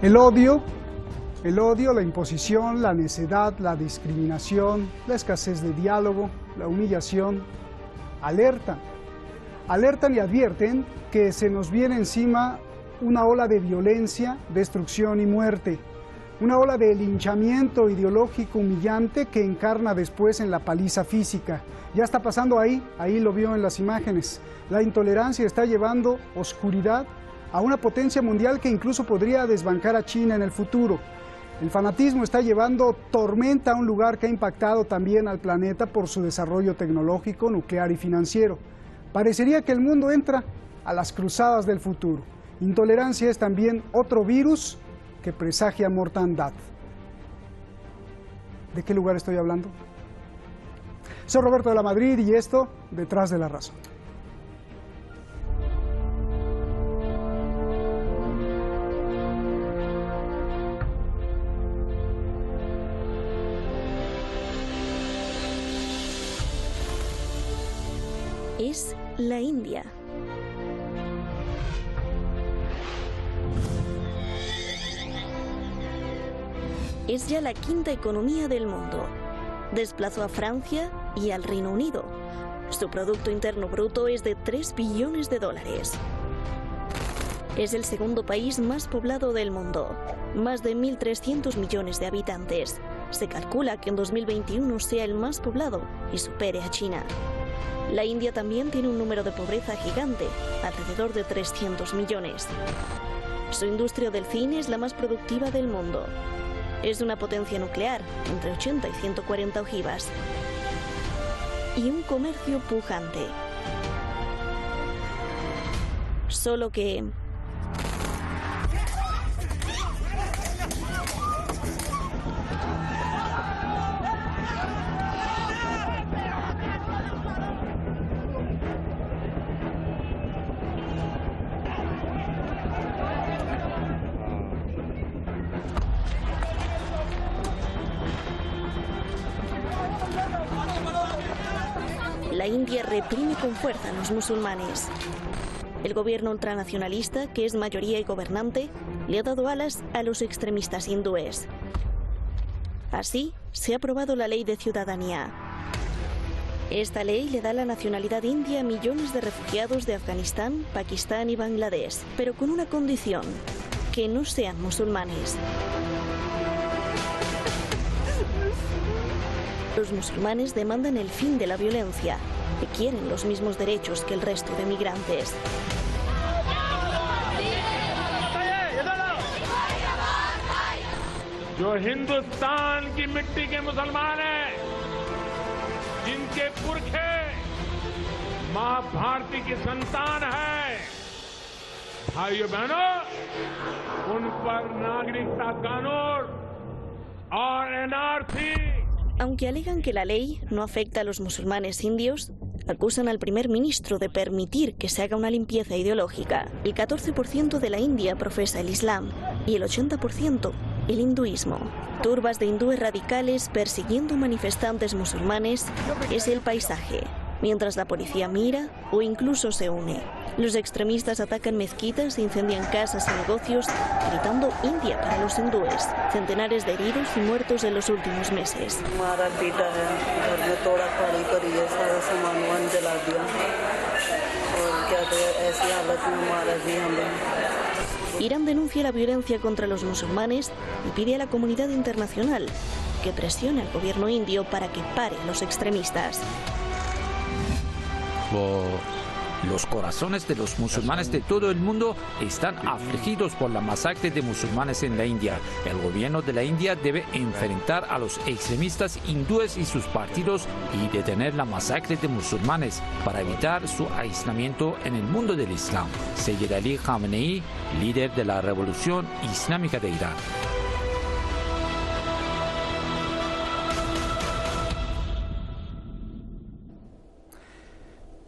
El odio, la imposición, la necedad, la discriminación, la escasez de diálogo, la humillación, alertan y advierten que se nos viene encima una ola de violencia, destrucción y muerte, una ola de linchamiento ideológico humillante que encarna después en la paliza física. Ya está pasando ahí lo vio en las imágenes. La intolerancia está llevando oscuridad a una potencia mundial que incluso podría desbancar a China en el futuro. El fanatismo está llevando tormenta a un lugar que ha impactado también al planeta por su desarrollo tecnológico, nuclear y financiero. Parecería que el mundo entra a las cruzadas del futuro. Intolerancia es también otro virus que presagia mortandad. ¿De qué lugar estoy hablando? Soy Roberto de la Madrid y esto, Detrás de la Razón. Es la India. Es ya la quinta economía del mundo. Desplazó a Francia y al Reino Unido. Su Producto Interno Bruto es de 3 billones de dólares. Es el segundo país más poblado del mundo, más de 1.300 millones de habitantes. Se calcula que en 2021 sea el más poblado y supere a China. La India también tiene un número de pobreza gigante, alrededor de 300 millones. Su industria del cine es la más productiva del mundo. Es una potencia nuclear, entre 80 y 140 ojivas. Y un comercio pujante. Solo que... la India reprime con fuerza a los musulmanes. El gobierno ultranacionalista, que es mayoría y gobernante, le ha dado alas a los extremistas hindúes. Así, se ha aprobado la Ley de Ciudadanía. Esta ley le da la nacionalidad india a millones de refugiados de Afganistán, Pakistán y Bangladesh, pero con una condición: que no sean musulmanes. Los musulmanes demandan el fin de la violencia y quieren los mismos derechos que el resto de migrantes. जो हिंदुस्तान की मिट्टी के मुसलमान हैं, जिनके पुरखे मां भारती की संतान है, भाइयों बहनों, उन पर नागरिकता कानून और NRC. Aunque alegan que la ley no afecta a los musulmanes indios, acusan al primer ministro de permitir que se haga una limpieza ideológica. El 14% de la India profesa el Islam y el 80% el hinduismo. Turbas de hindúes radicales persiguiendo manifestantes musulmanes es el paisaje, mientras la policía mira o incluso se une. Los extremistas atacan mezquitas e incendian casas y negocios, gritando India para los hindúes. Centenares de heridos y muertos en los últimos meses. Irán denuncia la violencia contra los musulmanes y pide a la comunidad internacional que presione al gobierno indio para que pare a los extremistas. Los corazones de los musulmanes de todo el mundo están afligidos por la masacre de musulmanes en la India. El gobierno de la India debe enfrentar a los extremistas hindúes y sus partidos y detener la masacre de musulmanes para evitar su aislamiento en el mundo del Islam. Seyyed Ali Khamenei, líder de la Revolución Islámica de Irán.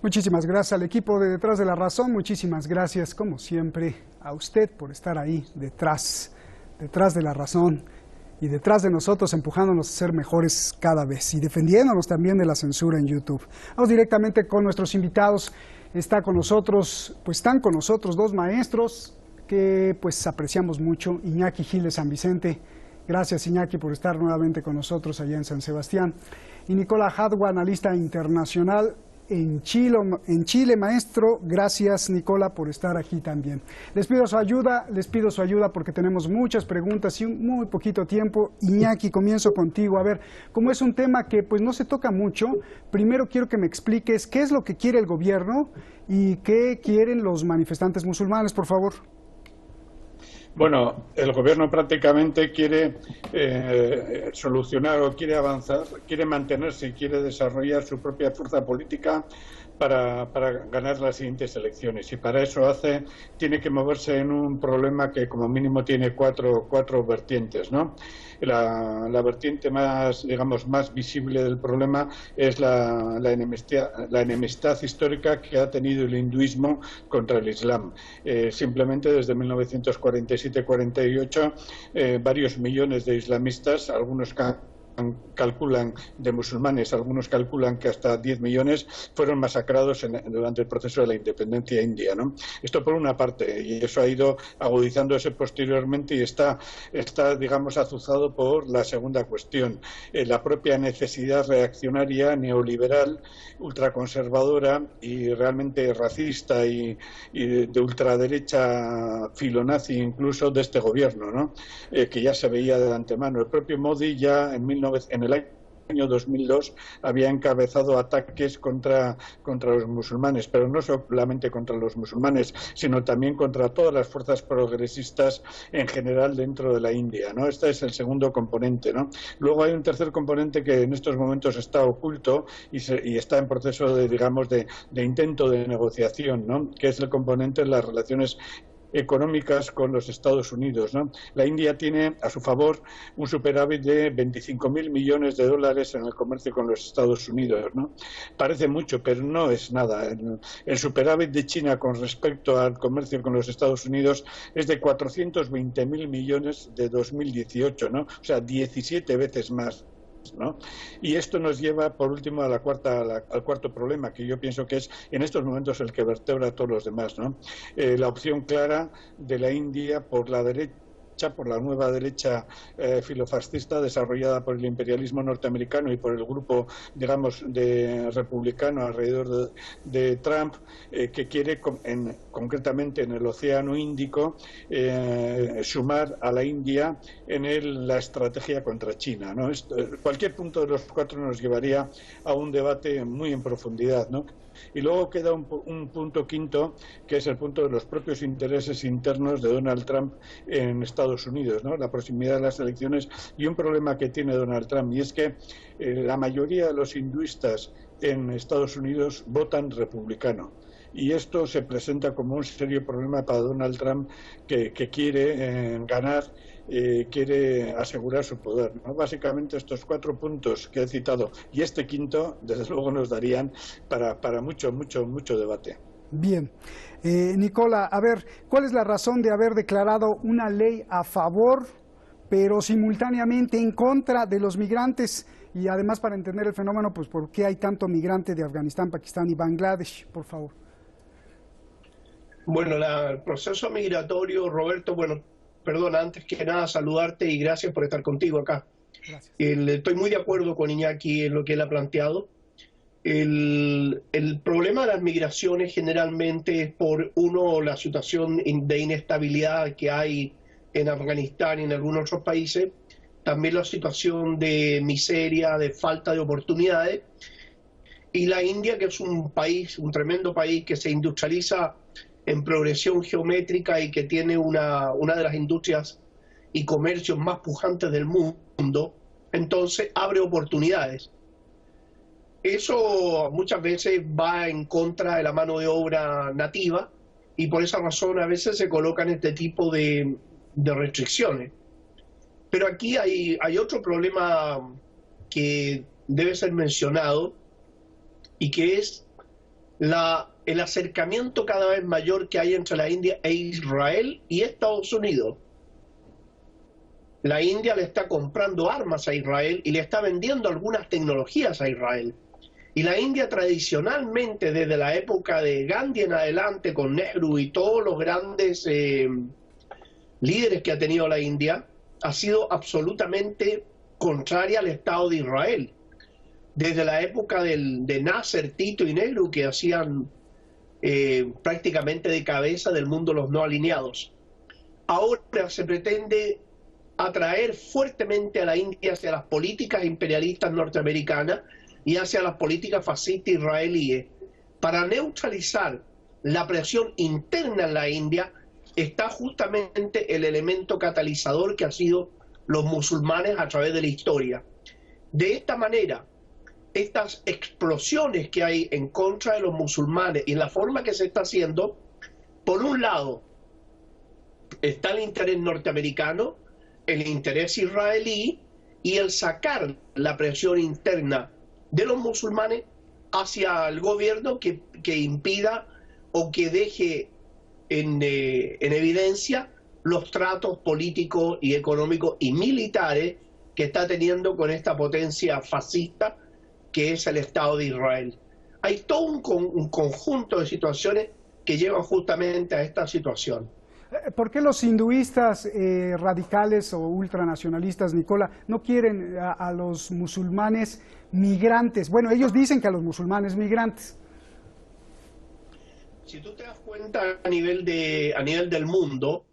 Muchísimas gracias al equipo de Detrás de la Razón, muchísimas gracias, como siempre, a usted por estar ahí detrás de la razón y detrás de nosotros, empujándonos a ser mejores cada vez y defendiéndonos también de la censura en YouTube. Vamos directamente con nuestros invitados. Están con nosotros dos maestros que pues apreciamos mucho, Iñaki Gil de San Vicente. Gracias, Iñaki, por estar nuevamente con nosotros allá en San Sebastián. Y Nicola Jadua, analista internacional en Chile, maestro. Gracias, Nicola, por estar aquí también. Les pido su ayuda porque tenemos muchas preguntas y un muy poquito tiempo. Iñaki, comienzo contigo. A ver, como es un tema que pues no se toca mucho, primero quiero que me expliques qué es lo que quiere el gobierno y qué quieren los manifestantes musulmanes, por favor. Bueno, el gobierno prácticamente quiere solucionar o quiere avanzar, quiere mantenerse y quiere desarrollar su propia fuerza política para ganar las siguientes elecciones. Y para eso tiene que moverse en un problema que como mínimo tiene cuatro vertientes, ¿no? La vertiente más, digamos, más visible del problema es la enemistad histórica que ha tenido el hinduismo contra el Islam. Simplemente desde 1947-48 varios millones de islamistas, algunos calculan de musulmanes, algunos calculan que hasta 10 millones fueron masacrados durante el proceso de la independencia india, ¿no? Esto por una parte, y eso ha ido agudizándose posteriormente y está digamos, azuzado por la segunda cuestión, la propia necesidad reaccionaria, neoliberal, ultraconservadora y realmente racista y de ultraderecha filonazi incluso de este gobierno, ¿no? Que ya se veía de antemano. El propio Modi ya en el año 2002 había encabezado ataques contra los musulmanes, pero no solamente contra los musulmanes, sino también contra todas las fuerzas progresistas en general dentro de la India, ¿no? Este es el segundo componente, ¿no? Luego hay un tercer componente que en estos momentos está oculto y está en proceso de, digamos, de intento de negociación, ¿no? Que es el componente de las relaciones económicas con los Estados Unidos, ¿no? La India tiene a su favor un superávit de 25.000 millones de dólares en el comercio con los Estados Unidos, ¿no? Parece mucho, pero no es nada. El superávit de China con respecto al comercio con los Estados Unidos es de 420.000 millones de 2018, ¿no? O sea, 17 veces más, ¿no? Y esto nos lleva, por último, al cuarto problema, que yo pienso que es en estos momentos el que vertebra a todos los demás, ¿no? La opción clara de la India por la derecha, por la nueva derecha filofascista desarrollada por el imperialismo norteamericano y por el grupo, digamos, de republicano alrededor de Trump, que quiere concretamente en el Océano Índico sumar a la India en la estrategia contra China, ¿no? Cualquier punto de los cuatro nos llevaría a un debate muy en profundidad, ¿no? Y luego queda un punto quinto, que es el punto de los propios intereses internos de Donald Trump en Estados Unidos, ¿no? La proximidad de las elecciones y un problema que tiene Donald Trump, y es que la mayoría de los hinduistas en Estados Unidos votan republicano. Y esto se presenta como un serio problema para Donald Trump, que quiere ganar, quiere asegurar su poder, ¿no? Básicamente estos 4 puntos que he citado y este quinto, desde luego, nos darían para mucho debate. Bien. Nicola, a ver, ¿cuál es la razón de haber declarado una ley a favor, pero simultáneamente en contra de los migrantes? Y además, para entender el fenómeno, pues, ¿por qué hay tanto migrante de Afganistán, Pakistán y Bangladesh? Por favor. Bueno, el proceso migratorio, Roberto, perdona, antes que nada saludarte y gracias por estar contigo acá. Gracias. Estoy muy de acuerdo con Iñaki en lo que él ha planteado. El problema de las migraciones generalmente es por, uno, la situación de inestabilidad que hay en Afganistán y en algunos otros países, también la situación de miseria, de falta de oportunidades, y la India, que es un tremendo país que se industrializa en progresión geométrica y que tiene una de las industrias y comercios más pujantes del mundo, entonces abre oportunidades. Eso muchas veces va en contra de la mano de obra nativa y por esa razón a veces se colocan este tipo de restricciones. Pero aquí hay otro problema que debe ser mencionado y que es el acercamiento cada vez mayor que hay entre la India e Israel y Estados Unidos. La India le está comprando armas a Israel y le está vendiendo algunas tecnologías a Israel. Y la India tradicionalmente, desde la época de Gandhi en adelante, con Nehru y todos los grandes líderes que ha tenido la India, ha sido absolutamente contraria al Estado de Israel. Desde la época de Nasser, Tito y Nehru, que hacían prácticamente de cabeza del mundo los no alineados. Ahora se pretende atraer fuertemente a la India hacia las políticas imperialistas norteamericanas y hacia las políticas fascistas israelíes. Para neutralizar la presión interna en la India está justamente el elemento catalizador que han sido los musulmanes a través de la historia. De esta manera, estas explosiones que hay en contra de los musulmanes y la forma que se está haciendo, por un lado está el interés norteamericano, el interés israelí y el sacar la presión interna de los musulmanes hacia el gobierno que impida o que deje en evidencia los tratos políticos y económicos y militares que está teniendo con esta potencia fascista que es el Estado de Israel. Hay todo un conjunto de situaciones que llevan justamente a esta situación. ¿Por qué los hinduistas radicales o ultranacionalistas, Nicola, no quieren a los musulmanes migrantes? Bueno, ellos dicen que a los musulmanes migrantes. Si tú te das cuenta a nivel del mundo,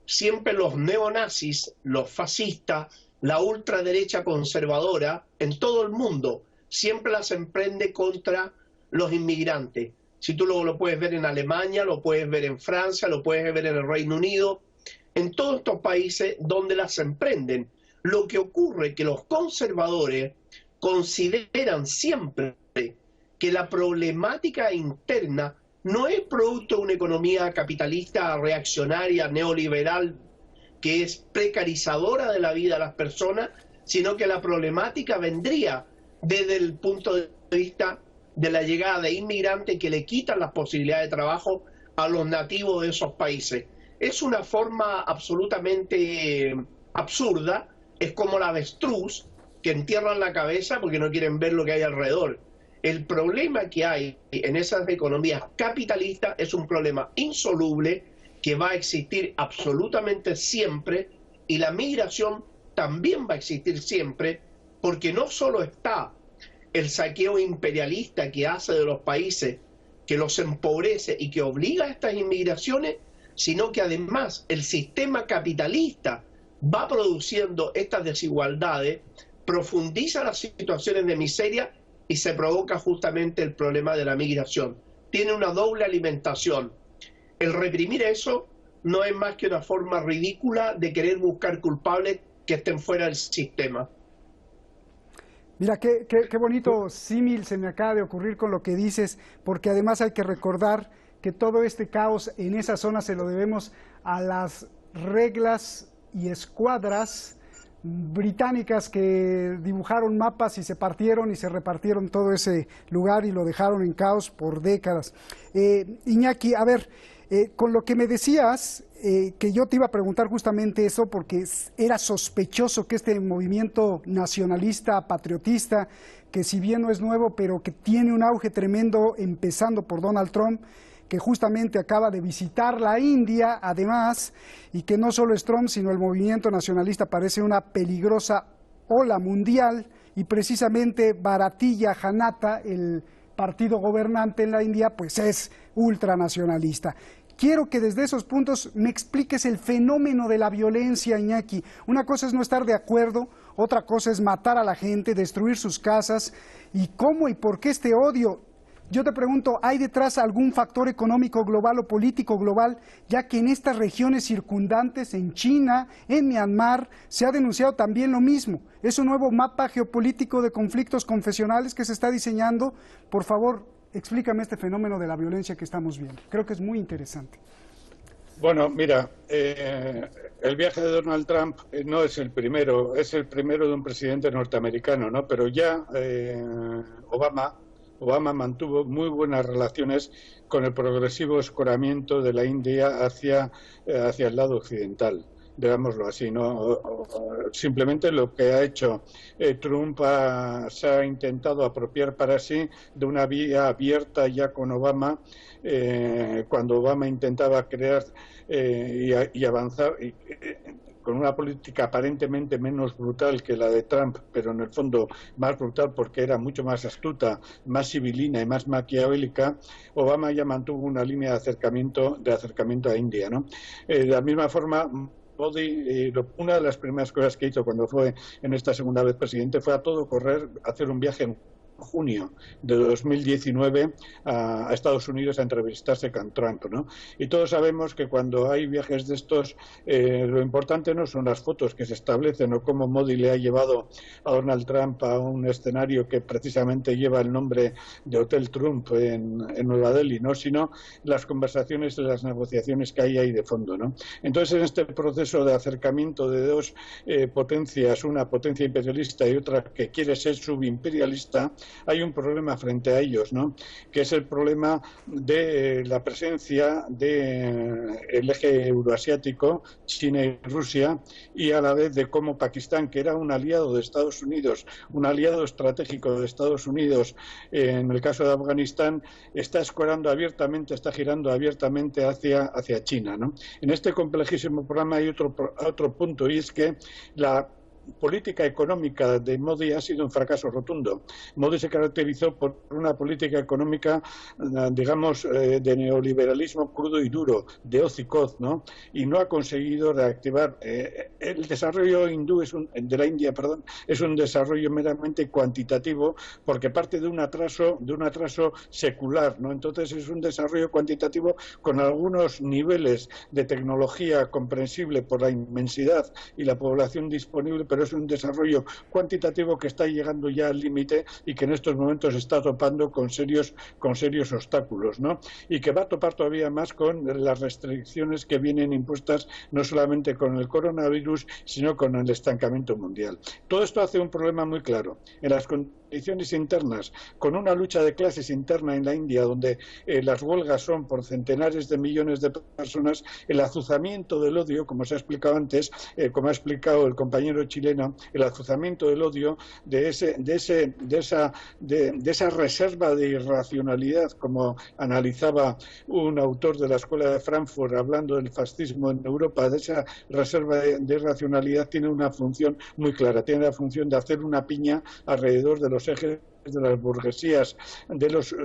siempre los neonazis, los fascistas, la ultraderecha conservadora, en todo el mundo, siempre las emprende contra los inmigrantes. Si tú lo puedes ver en Alemania, lo puedes ver en Francia, lo puedes ver en el Reino Unido, en todos estos países donde las emprenden. Lo que ocurre es que los conservadores consideran siempre que la problemática interna no es producto de una economía capitalista reaccionaria, neoliberal, que es precarizadora de la vida de las personas, sino que la problemática vendría desde el punto de vista de la llegada de inmigrantes que le quitan las posibilidades de trabajo a los nativos de esos países. Es una forma absolutamente absurda, es como la avestruz que entierran la cabeza porque no quieren ver lo que hay alrededor. El problema que hay en esas economías capitalistas es un problema insoluble que va a existir absolutamente siempre, y la migración también va a existir siempre, porque no solo está el saqueo imperialista que hace de los países, que los empobrece y que obliga a estas inmigraciones, sino que además el sistema capitalista va produciendo estas desigualdades, profundiza las situaciones de miseria y se provoca justamente el problema de la migración. Tiene una doble alimentación. El reprimir eso no es más que una forma ridícula de querer buscar culpables que estén fuera del sistema. Mira, qué bonito símil se me acaba de ocurrir con lo que dices, porque además hay que recordar que todo este caos en esa zona se lo debemos a las reglas y escuadras británicas que dibujaron mapas y se partieron y se repartieron todo ese lugar y lo dejaron en caos por décadas. Iñaki, a ver, con lo que me decías, que yo te iba a preguntar justamente eso, porque era sospechoso que este movimiento nacionalista, patriotista, que si bien no es nuevo, pero que tiene un auge tremendo, empezando por Donald Trump, que justamente acaba de visitar la India, además, y que no solo es Trump, sino el movimiento nacionalista parece una peligrosa ola mundial, y precisamente Bharatiya Janata, el partido gobernante en la India, pues es ultranacionalista. Quiero que desde esos puntos me expliques el fenómeno de la violencia, Iñaki. Una cosa es no estar de acuerdo, otra cosa es matar a la gente, destruir sus casas, y cómo y por qué este odio. Yo te pregunto, ¿hay detrás algún factor económico global o político global, ya que en estas regiones circundantes, en China, en Myanmar, se ha denunciado también lo mismo? ¿Es un nuevo mapa geopolítico de conflictos confesionales que se está diseñando? Por favor, explícame este fenómeno de la violencia que estamos viendo. Creo que es muy interesante. Bueno, mira, el viaje de Donald Trump no es el primero de un presidente norteamericano, ¿no? Pero ya Obama mantuvo muy buenas relaciones con el progresivo escoramiento de la India hacia el lado occidental. digámoslo así, ¿no? Simplemente lo que ha hecho Trump se ha intentado apropiar para sí de una vía abierta ya con Obama, cuando Obama intentaba crear y avanzar con una política aparentemente menos brutal que la de Trump, pero en el fondo más brutal porque era mucho más astuta, más civilina y más maquiavélica. Obama ya mantuvo una línea de acercamiento a India, ¿no? De la misma forma, Modi, una de las primeras cosas que hizo cuando fue en esta segunda vez presidente fue a todo correr hacer un viaje en junio de 2019 a Estados Unidos a entrevistarse con Trump, ¿no? Y todos sabemos que cuando hay viajes de estos, lo importante no son las fotos que se establecen o cómo Modi le ha llevado a Donald Trump a un escenario que precisamente lleva el nombre de Hotel Trump en Nueva Delhi, ¿no? Sino las conversaciones y las negociaciones que hay ahí de fondo, ¿no? Entonces, en este proceso de acercamiento de dos potencias, una potencia imperialista y otra que quiere ser subimperialista, hay un problema frente a ellos, ¿no? Que es el problema de la presencia del eje euroasiático, China y Rusia, y a la vez de cómo Pakistán, que era un aliado de Estados Unidos, un aliado estratégico de Estados Unidos en el caso de Afganistán, está escorando abiertamente, está girando abiertamente hacia China, ¿no? En este complejísimo programa hay otro punto, y es que la política económica de Modi ha sido un fracaso rotundo. Modi se caracterizó por una política económica, digamos, de neoliberalismo crudo y duro, de hoz y coz, ¿no? Y no ha conseguido reactivar. El desarrollo de la India, es un desarrollo meramente cuantitativo, porque parte de un atraso secular, ¿no? Entonces es un desarrollo cuantitativo con algunos niveles de tecnología comprensible por la inmensidad y la población disponible, pero es un desarrollo cuantitativo que está llegando ya al límite y que en estos momentos está topando con serios obstáculos, ¿no? Y que va a topar todavía más con las restricciones que vienen impuestas no solamente con el coronavirus, sino con el estancamiento mundial. Todo esto hace un problema muy claro. En las condiciones internas, con una lucha de clases interna en la India, donde las huelgas son por centenares de millones de personas, el azuzamiento del odio, como se ha explicado antes, como ha explicado el compañero chileno, el azuzamiento del odio, de esa reserva de irracionalidad, como analizaba un autor de la Escuela de Frankfurt hablando del fascismo en Europa, de esa reserva de irracionalidad, tiene una función muy clara, tiene la función de hacer una piña alrededor de los ejes de las burguesías, de los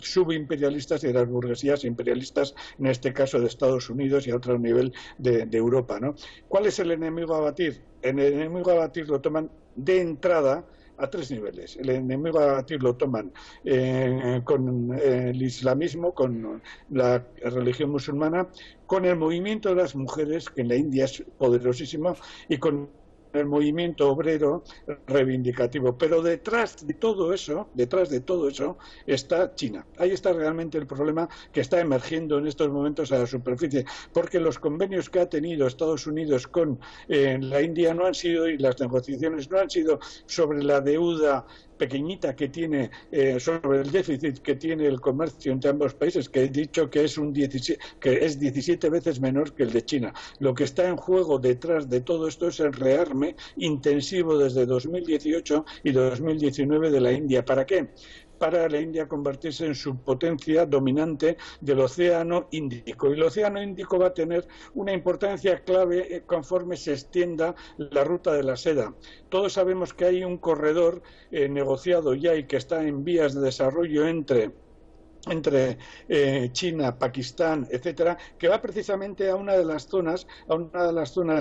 subimperialistas y de las burguesías imperialistas, en este caso de Estados Unidos y a otro nivel de Europa, ¿no? ¿Cuál es el enemigo a batir? El enemigo a batir lo toman de entrada a tres niveles. El enemigo a batir lo toman con el islamismo, con la religión musulmana, con el movimiento de las mujeres, que en la India es poderosísimo, y con el movimiento obrero reivindicativo. Pero detrás de todo eso está China. Ahí está realmente el problema que está emergiendo en estos momentos a la superficie, porque los convenios que ha tenido Estados Unidos con la India no han sido, y las negociaciones no han sido sobre la deuda pequeñita que tiene, sobre el déficit que tiene el comercio entre ambos países, que he dicho que es 17 veces menor que el de China. Lo que está en juego detrás de todo esto es el rearme intensivo desde 2018 y 2019 de la India. ¿Para qué? Para la India convertirse en su potencia dominante del Océano Índico. Y el Océano Índico va a tener una importancia clave conforme se extienda la ruta de la seda. Todos sabemos que hay un corredor negociado ya y que está en vías de desarrollo entre China, Pakistán, etcétera, que va precisamente a una de las zonas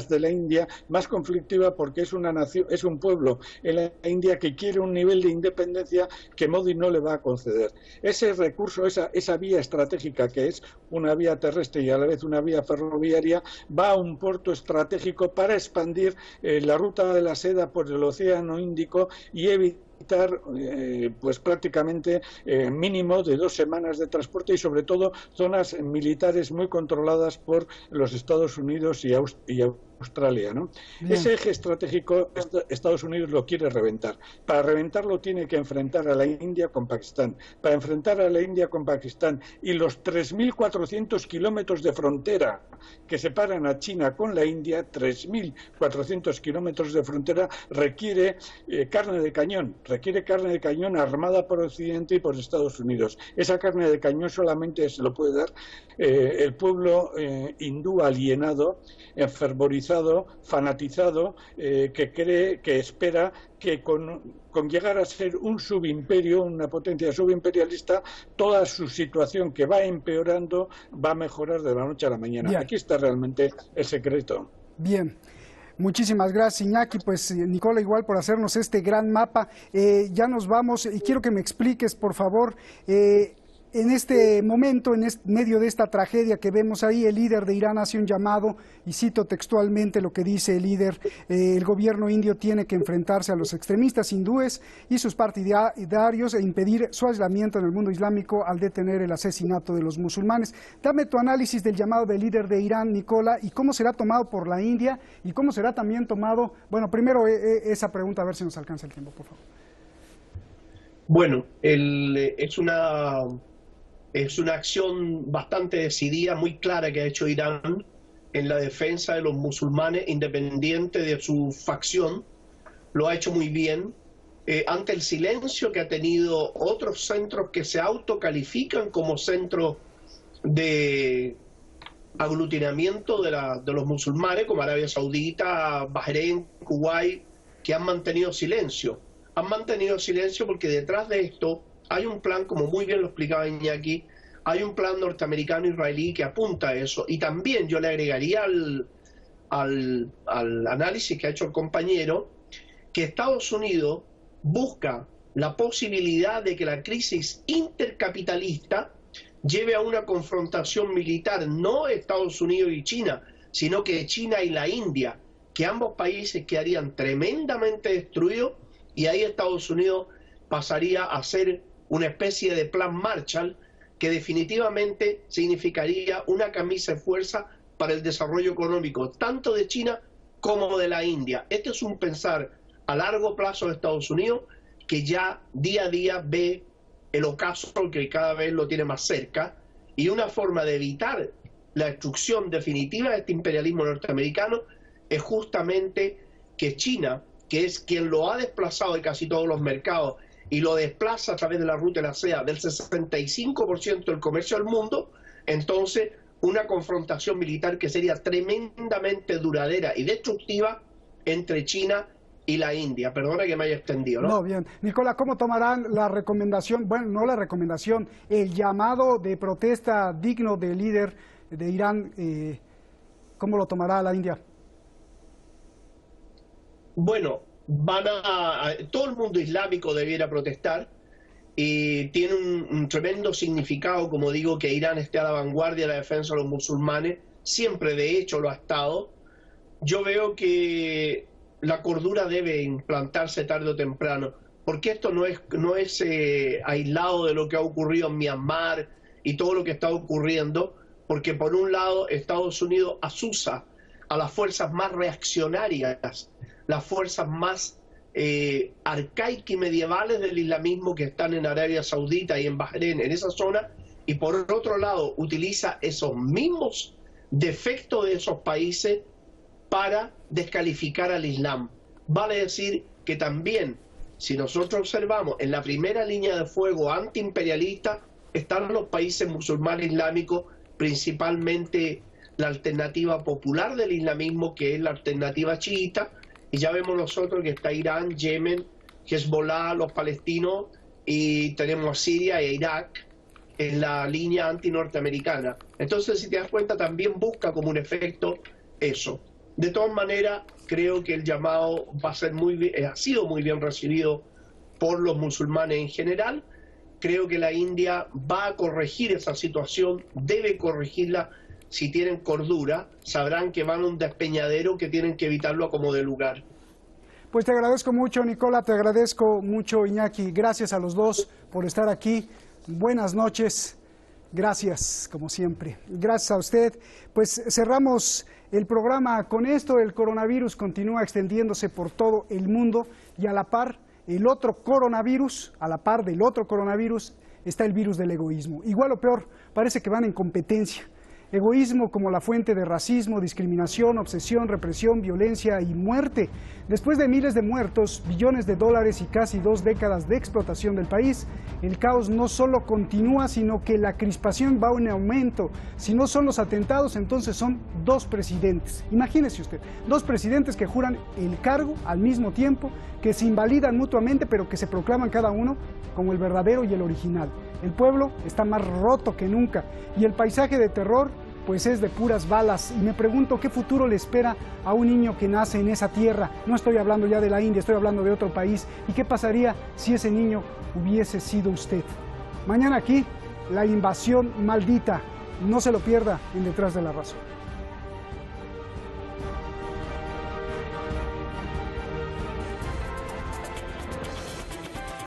de la India más conflictiva, porque es una nación, es un pueblo en la India que quiere un nivel de independencia que Modi no le va a conceder. Ese recurso, esa vía estratégica, que es una vía terrestre y a la vez una vía ferroviaria, va a un puerto estratégico para expandir la ruta de la seda por el Océano Índico y evitar pues prácticamente mínimo de 2 semanas de transporte, y sobre todo zonas militares muy controladas por los Estados Unidos y Australia, ¿no? Bien. Ese eje estratégico Estados Unidos lo quiere reventar. Para reventarlo tiene que enfrentar a la India con Pakistán. Para enfrentar a la India con Pakistán y los 3.400 kilómetros de frontera que separan a China con la India, 3.400 kilómetros de frontera, requiere carne de cañón armada por Occidente y por Estados Unidos. Esa carne de cañón solamente se lo puede dar el pueblo hindú alienado, enfervorizado, fanatizado, que cree, que espera que con llegar a ser un subimperio, una potencia subimperialista, toda su situación que va empeorando va a mejorar de la noche a la mañana. Bien. Aquí está realmente el secreto. Bien. Muchísimas gracias, Iñaki. Pues Nicola, igual por hacernos este gran mapa. Ya nos vamos y quiero que me expliques, por favor, en este momento, medio de esta tragedia que vemos ahí, el líder de Irán hace un llamado, y cito textualmente lo que dice el líder: el gobierno indio tiene que enfrentarse a los extremistas hindúes y sus partidarios e impedir su aislamiento en el mundo islámico al detener el asesinato de los musulmanes. Dame tu análisis del llamado del líder de Irán, Nicola, y cómo será tomado por la India y cómo será también tomado. Bueno, primero esa pregunta, a ver si nos alcanza el tiempo, por favor. Bueno, es una acción bastante decidida, muy clara, que ha hecho Irán en la defensa de los musulmanes, independiente de su facción. Lo ha hecho muy bien. Ante el silencio que ha tenido otros centros que se autocalifican como centros de aglutinamiento de los musulmanes, como Arabia Saudita, Bahrein, Kuwait, que han mantenido silencio. Han mantenido silencio porque detrás de esto hay un plan, como muy bien lo explicaba Iñaki, hay un plan norteamericano-israelí que apunta a eso. Y también yo le agregaría al análisis que ha hecho el compañero, que Estados Unidos busca la posibilidad de que la crisis intercapitalista lleve a una confrontación militar, no Estados Unidos y China, sino que China y la India, que ambos países quedarían tremendamente destruidos, y ahí Estados Unidos pasaría a ser una especie de plan Marshall, que definitivamente significaría una camisa de fuerza para el desarrollo económico, tanto de China como de la India. Este es un pensar a largo plazo de Estados Unidos, que ya día a día ve el ocaso, que cada vez lo tiene más cerca, y una forma de evitar la destrucción definitiva de este imperialismo norteamericano es justamente que China, que es quien lo ha desplazado de casi todos los mercados y lo desplaza a través de la ruta de la seda del 65% del comercio del mundo, entonces una confrontación militar que sería tremendamente duradera y destructiva entre China y la India. Perdona que me haya extendido, ¿no? No, bien. Nicola, ¿cómo tomarán la recomendación, bueno, no la recomendación, el llamado de protesta digno del líder de Irán? ¿Cómo lo tomará la India? Bueno, todo el mundo islámico debiera protestar, y tiene un tremendo significado, como digo, que Irán esté a la vanguardia de la defensa de los musulmanes. Siempre, de hecho, lo ha estado. Yo veo que la cordura debe implantarse tarde o temprano, porque esto no es aislado de lo que ha ocurrido en Myanmar y todo lo que está ocurriendo, porque por un lado Estados Unidos asusa a las fuerzas más reaccionarias, las fuerzas más arcaicas y medievales del islamismo que están en Arabia Saudita y en Bahrein, en esa zona, y por otro lado utiliza esos mismos defectos de esos países para descalificar al Islam. Vale decir que también, si nosotros observamos, en la primera línea de fuego antiimperialista están los países musulmanes islámicos, principalmente la alternativa popular del islamismo, que es la alternativa chiita, y ya vemos nosotros que está Irán, Yemen, Hezbollah, los palestinos, y tenemos a Siria e Irak en la línea antinorteamericana. Entonces, si te das cuenta, también busca como un efecto eso. De todas maneras, creo que el llamado ha sido muy bien recibido por los musulmanes en general. Creo que la India va a corregir esa situación, debe corregirla. Si tienen cordura, sabrán que van a un despeñadero que tienen que evitarlo a como de lugar. Pues te agradezco mucho, Nicola, te agradezco mucho, Iñaki. Gracias a los dos por estar aquí. Buenas noches Gracias, como siempre. Gracias a usted. Pues cerramos el programa con esto. El coronavirus continúa extendiéndose por todo el mundo y a la par, el otro coronavirus, a la par del otro coronavirus, está el virus del egoísmo. Igual o peor, parece que van en competencia. Egoísmo como la fuente de racismo, discriminación, obsesión, represión, violencia y muerte. Después de miles de muertos, billones de dólares y casi 2 décadas de explotación del país, el caos no solo continúa, sino que la crispación va en aumento. Si no son los atentados, entonces son 2 presidentes. Imagínese usted, 2 presidentes que juran el cargo al mismo tiempo, que se invalidan mutuamente, pero que se proclaman cada uno como el verdadero y el original. El pueblo está más roto que nunca y el paisaje de terror pues es de puras balas. Y me pregunto qué futuro le espera a un niño que nace en esa tierra. No estoy hablando ya de la India, estoy hablando de otro país. ¿Y qué pasaría si ese niño hubiese sido usted? Mañana aquí, la invasión maldita. No se lo pierda en Detrás de la Razón.